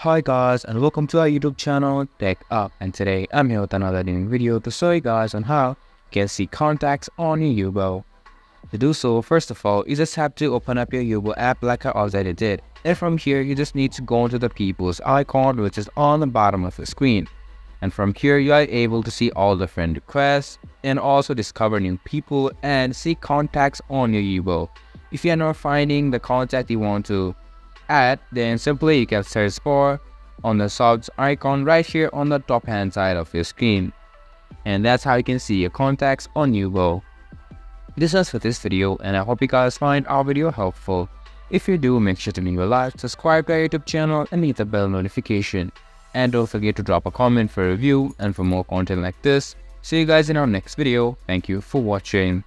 Hi guys, and welcome to our YouTube channel TechUp, and today I'm here with another new video to show you guys on how you can see contacts on your Yubo. To do so, first of all, you just have to open up your Yubo app like I already did, and from here you just need to go into the people's icon which is on the bottom of the screen. And from here you are able to see all the friend requests and also discover new people and see contacts on your Yubo. If you are not finding the contact you want to add, then simply you can search for on the subs icon right here on the top hand side of your screen. And that's how you can see your contacts on Yubo. This is for this video, and I hope you guys find our video helpful. If you do, make sure to leave a like, subscribe to our YouTube channel and hit the bell notification. And don't forget to drop a comment for a review and for more content like this. See you guys in our next video. Thank you for watching.